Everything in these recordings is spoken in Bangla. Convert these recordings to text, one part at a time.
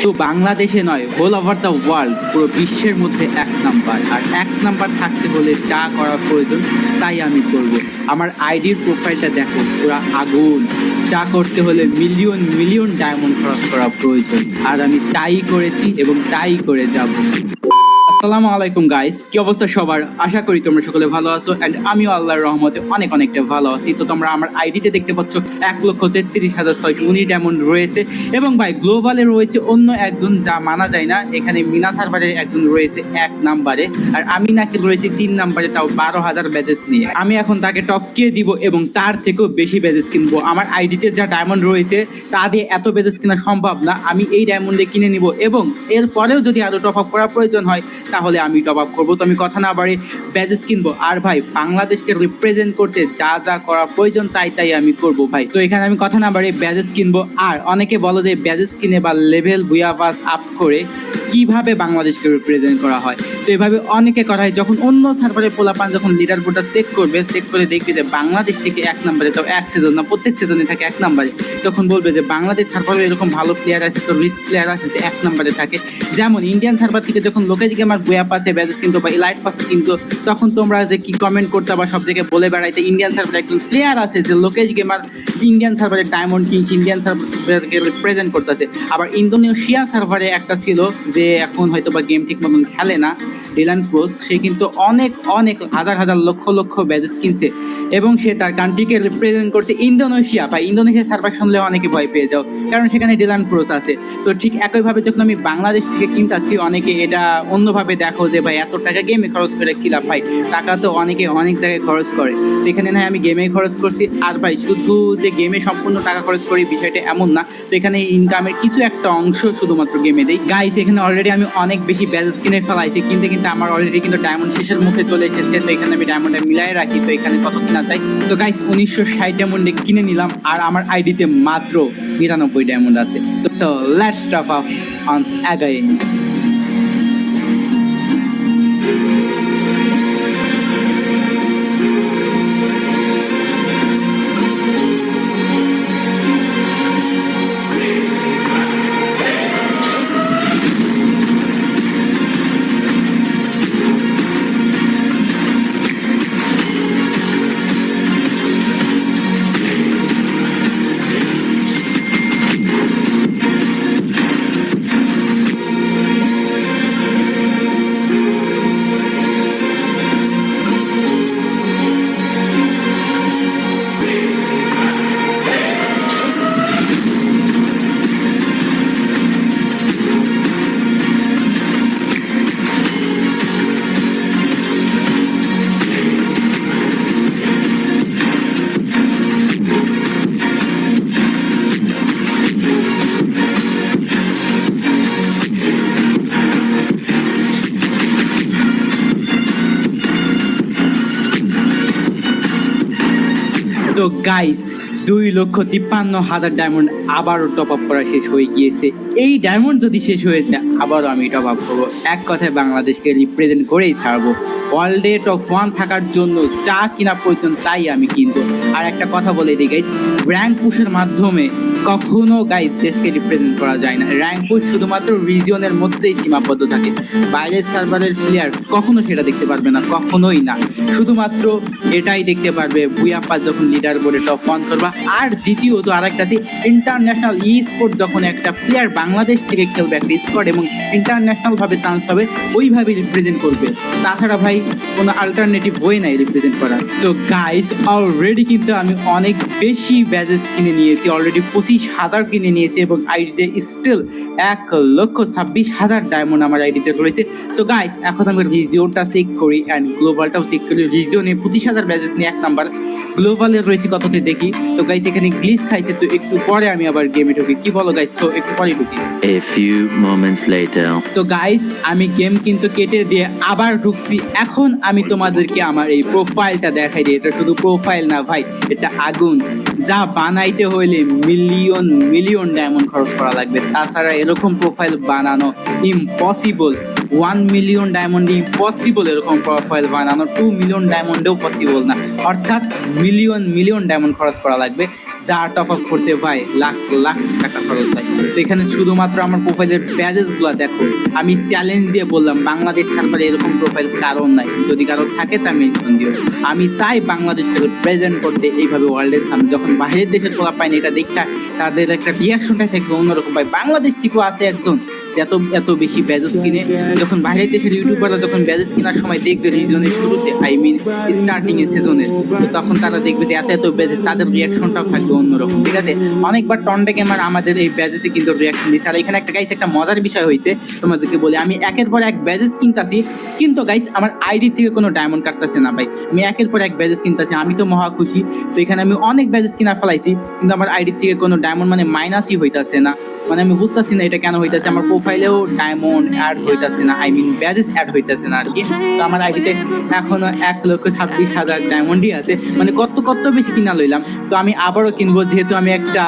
তো বাংলাদেশে নয়, হোল ওভার দ্য ওয়ার্ল্ড, পুরো বিশ্বের মধ্যে 1 নাম্বার। আর 1 নাম্বার থাকতে হলে যা করা প্রয়োজন তাই আমি করব। আমার আইডির প্রোফাইলটা দেখো, পুরো আগুন। যা করতে হলে মিলিয়ন মিলিয়ন ডায়মন্ড খরচ করা প্রয়োজন, আর আমি তাই করেছি এবং তাই করে যাব। আসসালামু আলাইকুম গাইস, কি অবস্থা সবার? আশা করি তোমরা সকলে ভালো আছো এন্ড আমিও আল্লাহর রহমতে অনেকটা ভালো আছি। তো তোমরা আমার আইডিতে দেখতে পাচ্ছ 1,33,619 ডায়মন্ড রয়েছে এবং ভাই গ্লোবালে রয়েছে অন্য একজন, যা মানা যায় না। এখানে মিনা সার্ভারের একজন রয়েছে 1 নাম্বারে, আর আমি নাকি রয়েছি 3 নাম্বারে, তাও 12,000 ব্যাজেস নিয়ে। আমি এখন তাকে টপকিয়ে দিব এবং তার থেকেও বেশি ব্যাজেস কিনবো। আমার আইডিতে যা ডায়মন্ড রয়েছে তা দিয়ে এত ব্যাজেস কেনা সম্ভব না। আমি এই ডায়মন্ডে কিনে নিব এবং এরপরেও যদি আরো টপ আপ করার প্রয়োজন হয় তাহলে আমি টপ আপ করবো। তো আমি কথা না বাড়ি ব্যাজেস কিনবো। আর ভাই বাংলাদেশকে রিপ্রেজেন্ট করতে যা যা করা প্রয়োজন তাই আমি করবো ভাই। তো এখানে আমি কথা না বাড়ি ব্যাজেস কিনবো। আর অনেকে বলো যে ব্যাজেস কিনে বা লেভেল বুয়া পাস আপ করে কিভাবে বাংলাদেশকে রিপ্রেজেন্ট করা হয়। তো এভাবে অনেকে করা হয়, যখন অন্য সার্ভারে পোলাপান যখন লিডার বোর্ডটা চেক করবে, চেক করে দেখবে যে বাংলাদেশ থেকে 1 নাম্বারে, তো এক সিজন না প্রত্যেক সিজনে থাকে 1 নাম্বারে, তখন বলবে যে বাংলাদেশ সার্ভারে এরকম ভালো প্লেয়ার আছে, তো রিস্ক প্লেয়ার আছে যে 1 নাম্বারে থাকে। যেমন ইন্ডিয়ান সার্ভার থেকে যখন লোকেজ গেমার বুয়া পাসে ব্যাজেস কিন্তু বা ইলাইট পাসে কিন্তু, তখন তোমরা যে কি কমেন্ট করতে বা সব জায়গায় বলে বেড়াইতে ইন্ডিয়ান সার্ভারে একজন প্লেয়ার আছে যে লোকেজ গেমার ইন্ডিয়ান সার্ভারে ডায়মন্ড কিংস ইন্ডিয়ান সার্ভারকে রিপ্রেজেন্ট করতেছে। আবার ইন্দোনেশিয়া সার্ভারে একটা ছিল যে এখন হয়তো বা গেম ঠিক মতন খেলে না, ডিলান ক্রোস, সে কিন্তু অনেক হাজার লক্ষ ব্যাজেস কিনছে এবং সে তার কান্ট্রিকে রিপ্রেজেন্ট করছে ইন্দোনেশিয়া। বা ইন্দোনেশিয়া সার্ভার শুনলে অনেকে ভয় পেয়ে যাও, কারণ সেখানে ডিলান ক্রোস আছে। তো ঠিক একইভাবে যখন আমি বাংলাদেশ থেকে কিনতাছি, অনেকে এটা অন্যভাবে দেখো যে ভাই এত টাকা গেমে খরচ করে কি লাভ। ভাই টাকা তো অনেকে অনেক জায়গায় খরচ করে, তো এখানে না আমি গেমে খরচ করছি। আর ভাই শুধু যে গেমে সম্পূর্ণ টাকা খরচ করি বিষয়টা এমন না, তো এখানে ইনকামের কিছু একটা অংশ শুধুমাত্র গেমে দেই। গাইস এখানে অলরেডি আমি অনেক বেশি ব্যাজেস কিনে ফেলাইছি, কিন্তু আমার অলরেডি কিন্তু ডায়মন্ড শেষের মুখে চলে এসেছে। তো এখানে আমি ডায়মন্ডে মিলাই রাখি, তো এখানে কত কিনা চাই। তো গাইস 1960 ডায়মন্ডে কিনে নিলাম, আর আমার আইডিতে মাত্র 99 ডায়মন্ড আছে। তো so let's top up on again. তো গাইস 2,53,000 ডায়মন্ড আবারও টপ আপ করা শেষ হয়ে গিয়েছে। এই ডায়মন্ড যদি শেষ হয়ে যায় আবারও আমি টপ আপ করবো। এক কথায় বাংলাদেশকে রিপ্রেজেন্ট করেই ছাড়বো। ওয়ার্ল্ডে টপ 1 থাকার জন্য যা কিনা প্রয়োজন তাই আমি কিনবো। আর একটা কথা বলে দিই গাইস, র্যাঙ্ক পুশের মাধ্যমে কখনো গাইস দেশকে রিপ্রেজেন্ট করা যায় না। র্যাঙ্ক পুশ শুধুমাত্র রিজিয়নের মধ্যেই সীমাবদ্ধ থাকে, বাইরের সার্ভারের প্লেয়ার কখনো সেটা দেখতে পারবে না, কখনোই না। শুধুমাত্র এটাই দেখতে পারবে বুয়া পাস যখন লিডার বোর্ডে টপ 1 করবা। আর দ্বিতীয়ত আরেকটা আছে ইন্টারন্যাশনাল ই স্পোর্ট, যখন একটা প্লেয়ার বাংলাদেশ থেকে খেলবে একটা স্কোয়াড এবং ইন্টারন্যাশনাল ভাবে চান্স পাবে, ওইভাবে রিপ্রেজেন্ট করবে। তাছাড়া ভাই কোনো আলটারনেটিভ ওয়ে নাই রিপ্রেজেন্ট করার। তো গাইস অলরেডি কিন্তু আমি অনেক বেশি ব্যাজেস কিনে নিয়েছি, অলরেডি 25,000 কিনে নিয়েছি এবং আইডিতে স্টিল 1,26,000 ডায়মন্ড আমার আইডিতে রয়েছে। সো গাইস এখন আমি রিজিয়নটা চেক করি অ্যান্ড গ্লোবালটাও চেক করি। রিজিয়নে 25,000 ব্যাজেস নিয়ে 1 নাম্বার, গ্লোবালে রয়েছে কততে দেখি। তো গাইস এখানে গ্লিচ খাইছে, তো একটু পরে আমি আবার গেমে ঢুকি। কি বলো গাইস? তো একটু পরে ঢুকি। A few moments later. তো গাইস আমি গেম কিন্তু কেটে দিয়ে আবার ঢুকছি। এখন আমি তোমাদেরকে আমার এই প্রোফাইলটা দেখাই দিই। এটা শুধু প্রোফাইল না ভাই, এটা আগুন। যা বানাইতে হইলে মিলিয়ন ডায়মন্ড খরচ করা লাগবে, তাছাড়া এরকম প্রোফাইল বানানো ইম্পসিবল। 1 মিলিয়ন ডায়মন্ডে ইম্পসিবল এরকম প্রোফাইল বানানো, 2 মিলিয়ন ডায়মন্ডেও পসিবল না, অর্থাৎ মিলিয়ন ডায়মন্ড খরচ করা লাগবে, যা টপ আপ করতে ভাই লাখ লাখ টাকা খরচ হয়। তো এখানে শুধুমাত্র আমার প্রোফাইলের ব্যাজেসগুলো দেখো, আমি চ্যালেঞ্জ দিয়ে বললাম বাংলাদেশ সার্ভারে এরকম প্রোফাইল কারণ নাই, যদি কারো থাকে তা মেনশন দিও। আমি চাই বাংলাদেশকে প্রেজেন্ট করতে এইভাবে ওয়ার্ল্ডের সামনে, যখন বাইরের দেশের পোলা পাইনি এটা দেখা তাদের একটা রিয়াকশনটাই থাকবে অন্যরকম। ভাই বাংলাদেশ থেকেও আছে একজন যে এত বেশি ব্যাজেস কিনে, যখন বাইরের দেশের ইউটিউবাররা যখন ব্যাজেস কেনার সময় দেখবে রিজনের শুরুতে, আই মিন স্টার্টিং এ সিজনের, তো তখন তারা দেখবে যে এত ব্যাজেস, তাদের রিয়াকশনটাও থাকবে অন্যরকম, ঠিক আছে। অনেকবার টন্ডে গেমার আমাদের এই ব্যাজেসে কিন্তু রিয়াকশন দিচ্ছে। আর এখানে একটা মজার বিষয় হয়েছে তোমাদেরকে বলে, আমি একের পর এক ব্যাজেস কিনতাছি, কিন্তু গাইস আমার আইডি থেকে কোনো ডায়মন্ড কাটতেছে না ভাই, আমি একের পর এক ব্যাজেস কিনতেছি, আমি তো মহা খুশি। তো এখানে আমি অনেক ব্যাজেস কিনা ফেলাইছি, কিন্তু আমার আইডি থেকে কোনো ডায়মন্ড মানে মাইনাসই হইতাছে না, মানে আমি বুঝতেছি না এটা কেন হইতাছে। আমার প্রোফাইলেও ডায়মন্ড অ্যাড হইতাছে না, আই মিন ব্যাজেস অ্যাড হইতাছে না আর কি। তো আমার আইডিতে এখনো 1,26,000 ডায়মন্ডই আছে, মানে কত বেশি কিনা লইলাম। তো আমি আবারও কিনবো, যেহেতু আমি একটা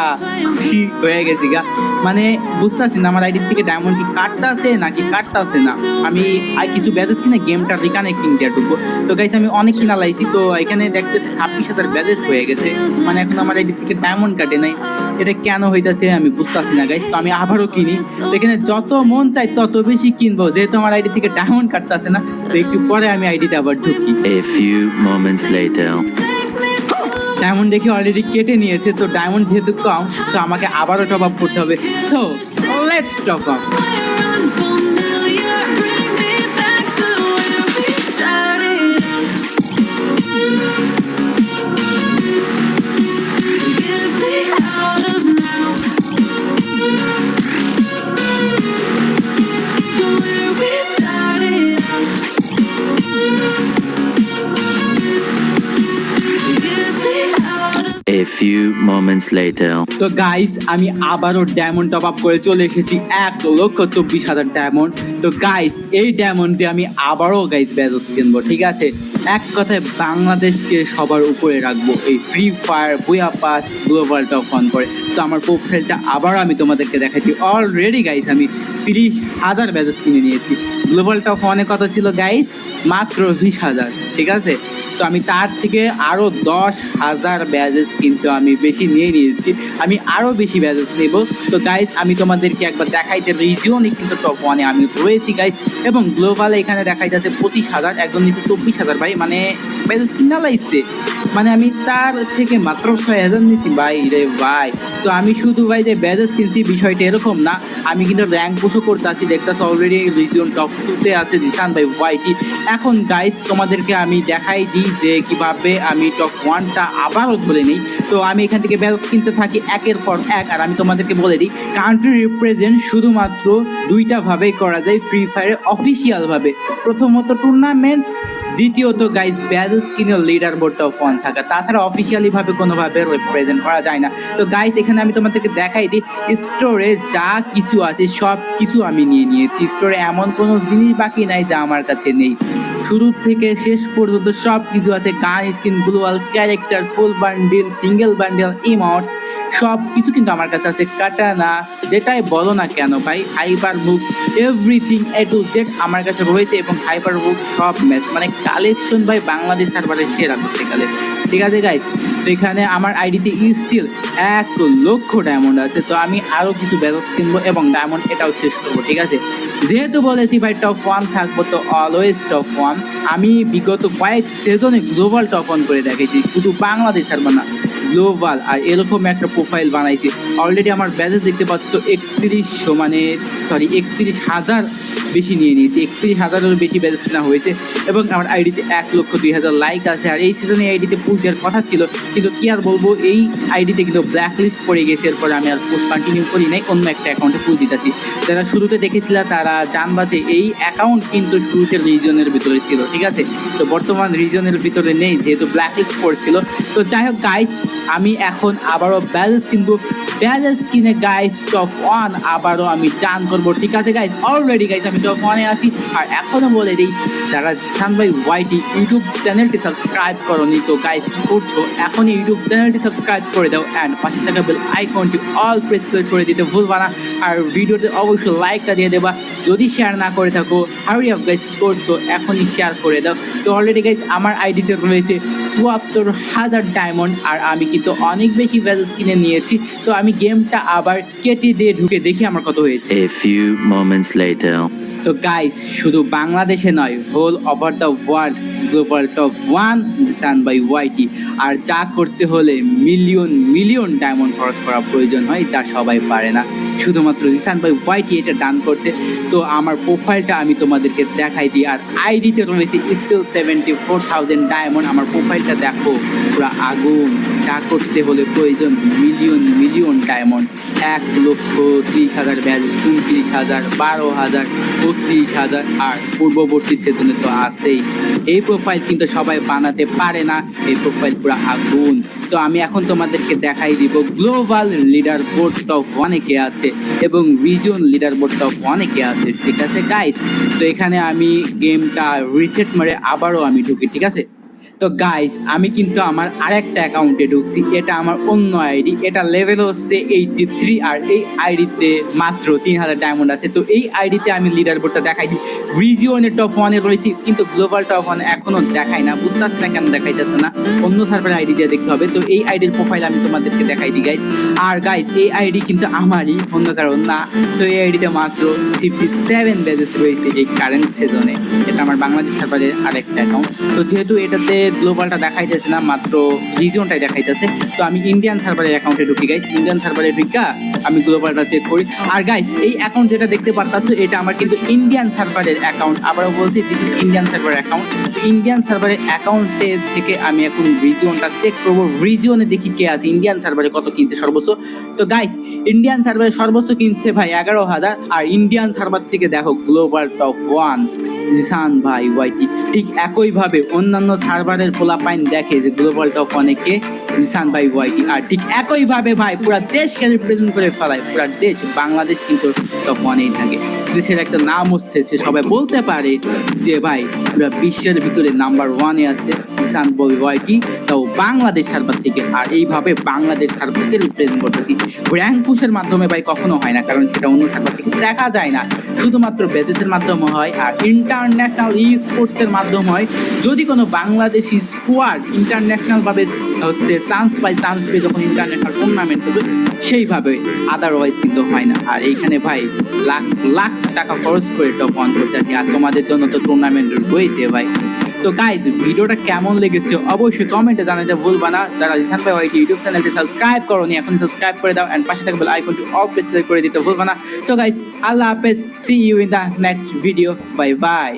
খুশি হয়ে গেছি গা, মানে বুঝতেছি না আমার আইডির থেকে ডায়মন্ড কি কাটতাছে নাকি কাটতাছে না। আমি কিছু ব্যাজেস কিনে গেমটা রিকানেক্টিং দিয়ে ঢুকবো। তো গাইস আমি অনেক কিনা লাইছি, তো এখানে দেখতেছি 26,000 ব্যাজেস হয়ে গেছে, মানে এখন আমার আইডির থেকে ডায়মন্ড কাটে নাই, এটা কেন হইতাছে আমি বুঝতেছি না গাইস। তো আমি আবারও কিনি, তো এখানে যত মন চাই তত বেশি কিনবো, যেহেতু আমার আইডি থেকে ডায়মন্ড কাটতেছে না। তো একটু পরে আমি আইডিতে আবার ঢুকি। A few moments later. Diamond দেখে অলরেডি কেটে নিয়েছে, তো ডায়মন্ড যেহেতু কম, সো আমাকে আবারও টপ আপ করতে হবে। So let's top up. A few moments later. তো গাইস আমি আবারও ডায়মন্ড টপ আপ করে চলে এসেছি 1,24,000 ডায়মন্ড। তো গাইস এই ডায়মন্ড দিয়ে আমি আবারও গাইস ব্যাজেস কিনবো, ঠিক আছে। এক কথায় বাংলাদেশকে সবার উপরে রাখবো এই ফ্রি ফায়ার বুয়া পাস গ্লোবাল টপ অন করে। তো আমার প্রোফাইলটা আবার আমি তোমাদেরকে দেখাচ্ছি। অলরেডি গাইস আমি 30,000 ব্যাজেস কিনে নিয়েছি। গ্লোবাল টপ অনে কত ছিল গাইস? মাত্র 20,000, ঠিক আছে। তো আমি তার থেকে আরও 10,000 ব্যাজেস কিন্তু আমি বেশি নিয়ে নিয়েছি, আমি আরও বেশি ব্যাজেস নেব। তো গাইস আমি তোমাদেরকে একবার দেখাইতে, রিজিয়নে কিন্তু টপ ওয়ানে আমি রয়েছি গাইস, এবং গ্লোবালে এখানে দেখাইতেছে 25,000, একদম নিচে 24,000 ভাই, মানে ব্যাজেস কিনা লাইছে, মানে আমি তার থেকে মাত্র 6,000 নিয়েছি ভাই রে ভাই। তো আমি শুধু ভাই যে ব্যাজেস কিনছি বিষয়টা এরকম না, আমি কিন্তু র্যাঙ্ক পুশও করতে আছি, দেখতেছি অলরেডি রিজিয়ন টপ 2-তে আছে জিসান ভাই ওয়াইটি। এখন গাইস তোমাদেরকে আমি দেখাই দিই যে কিভাবে আমি টপ 1টা আবারও ধরে নিই। তো আমি এখান থেকে ব্যাজেস কিনতে থাকি একের পর এক, আর আমি তোমাদেরকে বলে দিই কান্ট্রি রিপ্রেজেন্ট শুধুমাত্র 2টা ভাবেই করা যায় ফ্রি ফায়ারে অফিসিয়াল ভাবে, প্রথমত টুর্নামেন্ট, দ্বিতীয়ত গাইস ব্যাজেস কিনে লিডার বোর্ড টপ 1 থাকা, তাছাড়া অফিসিয়ালি ভাবে কোনোভাবে রিপ্রেজেন্ট করা যায় না। তো গাইস এখানে আমি তোমাদেরকে দেখাই দিই, স্টোরে যা কিছু আছে সব কিছু আমি নিয়ে নিয়েছি। স্টোরে এমন কোনো জিনিস বাকি নাই যা আমার কাছে নেই, শুরু থেকে শেষ পর্যন্ত সব কিছু আছে। গান স্কিন, গ্লোবাল ক্যারেক্টার, ফুল বান্ডিল, সিঙ্গেল বান্ডিল, ইমোটস, সব কিছু কিন্তু আমার কাছে আছে। কাটানা যেটাই বলো না কেন ভাই, hyper book, everything A to Z আমার কাছে রয়েছে, এবং হাইপার বুক সব ম্যাচ, মানে কালেকশন ভাই বাংলাদেশ সার্ভারের সেরা করতে গেলে, ঠিক আছে গাইস। তো এখানে আমার আইডিতে স্টিল 1,00,000 ডায়মন্ড আছে। তো আমি আরও কিছু ব্যাজেস কিনবো এবং ডায়মন্ড এটাও শেষ করবো, ঠিক আছে। যেহেতু বলেছি ভাই টপ 1 থাকবো, তো অলওয়েজ টপ 1। আমি বিগত কয়েক সিজনে গ্লোবাল টপ 1 করে দেখেছি, শুধু বাংলাদেশ সার্ভার না, গ্লোবাল। আর এরকম একটা প্রোফাইল বানাইছি। অলরেডি আমার ব্যাজেস দেখতে পাচ্ছ 31,000 বেশি নিয়ে নিয়েছি, 31,000-এরও বেশি ব্যাজেস কেনা হয়েছে, এবং আমার আইডিতে 1,02,000 লাইক আছে। আর এই সিজনে আইডিতে পুশ দেওয়ার কথা ছিল, কিন্তু কি আর বলবো, এই আইডিতে কিন্তু ব্ল্যাক লিস্ট পড়ে গেছে। এরপরে আমি আর পোস্ট কন্টিনিউ করি নাই, অন্য একটা অ্যাকাউন্টে পুশ দিতেছি। যারা শুরুতে দেখেছিল তারা জানবা যে এই অ্যাকাউন্ট কিন্তু শুরুতে রিজনের ভিতরে ছিল, ঠিক আছে। তো বর্তমান রিজনের ভিতরে নেই, যেহেতু ব্ল্যাক লিস্ট পড়ছিল। তো যাই হোক গাইস, আমি এখন আবারও ব্যাজেস কিনবো, ব্যাজেস কিনে গাইস টপ 1 আবারও আমি ডান করবো, ঠিক আছে গাইস। অলরেডি গাইস আমি টপ 1-এ আছি। আর এখনও বলে দিই, যারা জিসান ভাই ওয়াইটি ইউটিউব চ্যানেলটি সাবস্ক্রাইব করোনি, তো গাইস কি করছো, এখনই ইউটিউব চ্যানেলটি সাবস্ক্রাইব করে দাও, অ্যান্ড পাশে থাকা বেল আইকনটি অল প্রেস করে দিতে ভুলবা না। আর ভিডিওতে অবশ্যই লাইকটা দিয়ে দেবা, যদি শেয়ার না করে থাকো হারি আপ গাইস, করছো এখনই শেয়ার করে দাও। তো অলরেডি গাইস আমার আইডিতে রয়েছে ৭৪,০০০ ডায়মন্ড, আর আমি কিন্তু অনেক বেশি ব্যাজেস কিনে নিয়েছি। তো আমি গেমটা আবার কেটে দিয়ে ঢুকে দেখি আমার কত হয়েছে। A few moments later. তো গাইস শুধু বাংলাদেশে নয়, whole over the world global top 1 Zisan by YT. আর যা করতে হলে মিলিয়ন মিলিয়ন ডায়মন্ড খরচ করা প্রয়োজন হয়, যা সবাই পারে না। শুধুমাত্র জিসান বাই ওয়াইটি এটা ডান করছে। তো আমার প্রোফাইলটা আমি তোমাদেরকে দেখাই দিই। আর আইডিতে রয়েছে স্টিল 74,000 ডায়মন্ড। আমার প্রোফাইলটা দেখো, পুরো আগুন। যা করতে হলে প্রয়োজন মিলিয়ন মিলিয়ন ডায়মন্ড। 1,30,000 ব্যাজ, 29,000, 12,000, 32,000, আর পূর্ববর্তী সেজনে তো আছেই। এই প্রোফাইল কিন্তু সবাই বানাতে পারে না, এই প্রোফাইল পুরো আগুন। তো আমি এখন তোমাদেরকে দেখাই দিব গ্লোবাল লিডার বোর্ড টপ 1 কে আছে এবং রিজন লিডার বোর্ড টপ 1 কে আছে, ঠিক আছে গাইস। তো এখানে আমি গেমটা রিসেট মারে আবারও আমি ঢুকি, ঠিক আছে। তো গাইস আমি কিন্তু আমার আরেকটা অ্যাকাউন্টে ঢুকছি, এটা আমার অন্য আইডি, এটা লেভেল হচ্ছে 83, আর এই আইডিতে মাত্র 3,000 ডায়মন্ড আছে। তো এই আইডিতে আমি লিডার বোর্ডটা দেখাই দিই। রিজিওনের টপ 1 এ রয়েছি, কিন্তু গ্লোবাল টপ 1 এখনো দেখাই না, বুঝতে পারছি না কেন দেখাইতেছে না। অন্য সার্ভারের আইডি দিয়ে দেখতে হবে। তো এই আইডির প্রোফাইল আমি তোমাদেরকে দেখাই দিই গাইস। আর গাইস এই আইডি কিন্তু আমারই, অন্য কারণ না। তো এই আইডিতে মাত্র 57 ব্যাজেস রয়েছে এই কারেন্ট সিজনে। এটা আমার বাংলাদেশ সার্ভারের আরেকটা অ্যাকাউন্ট। তো যেহেতু এটাতে গ্লোবালটা দেখাইতেছে না, মাত্র রিজিয়নটাই দেখাইতেছে, তো আমি ইন্ডিয়ান সার্ভারের অ্যাকাউন্টে ঢুকি গাইস। ইন্ডিয়ান সার্ভারে ঢুকা আমি গ্লোবালটা চেক করি। আর গাইস এই অ্যাকাউন্ট যেটা দেখতে পারতাছ, এটা আমার কিন্তু ইন্ডিয়ান সার্ভারের অ্যাকাউন্ট। আবারও বলছি, this is Indian server account. Indian সার্ভারের অ্যাকাউন্টে থেকে আমি এখন রিজিয়নটা চেক করবো। রিজিয়নে দেখি কে আছে, ইন্ডিয়ান সার্ভারে কত কিনছে সর্বোচ্চ। তো গাইস ইন্ডিয়ান সার্ভারে সর্বোচ্চ কিনছে ভাই 11,000। আর ইন্ডিয়ান সার্ভার থেকে দেখো গ্লোবাল টপ 1 জিসান ভাই ওয়াইটি। ঠিক একইভাবে অন্যান্য সার্ভারের পোলাপাইন দেখে যে গ্লোবাল টপ 1 কে জিসান ভাই ওয়াইটি। আর ঠিক একইভাবে ভাই পুরা দেশকে রিপ্রেজেন্ট করে ফেলায়, পুরা দেশ। বাংলাদেশ কিন্তু টপ 1 থাকে, দেশের একটা নাম হচ্ছে, সে সবাই বলতে পারে যে ভাই পুরা বিশ্বের ভিতরে নাম্বার 1 এ আছে জিসান ভাই ওয়াইটি, তাও বাংলাদেশ সার্ভার থেকে। আর এইভাবে বাংলাদেশ সার্ভারকে রিপ্রেজেন্ট করতেছি। র্যাঙ্ক পুশের মাধ্যমে ভাই কখনো হয় না, কারণ সেটা অন্য সার্ভার থেকে দেখা যায় না, শুধুমাত্র বেজেসের মাধ্যমে হয়। আর ইন্টারন্যাশনাল ই স্পোর্টসের মাধ্যমে হয়। যদি কোনো বাংলাদেশি স্কোয়াড ইন্টারন্যাশনাল ভাবে হচ্ছে চান্স পেয়ে যখন ইন্টারন্যাশনাল টুর্নামেন্ট হবে, সেইভাবে, আদারওয়াইজ কিন্তু হয় না। আর এইখানে ভাই লাখ লাখ টাকা খরচ করে টপ 1 করতে আছি, আর তোমাদের জন্য তো টুর্নামেন্ট রয়েছে ভাই। তো গাইজ ভিডিওটা কেমন লেগেছে অবশ্যই কমেন্টে জানাতে ভুলবা না। যারা জিসান ভাই ওয়াইটি ইউটিউব চ্যানেলটি সাবস্ক্রাইব করোনি, এখন সাবস্ক্রাইব করে দাও, এন্ড পাশে থাকা বেল আইকনটি অল প্রেস করে দিতে ভুলবা না। সো গাইজ আল্লাহ হাফেজ, see you in the next video, bye by.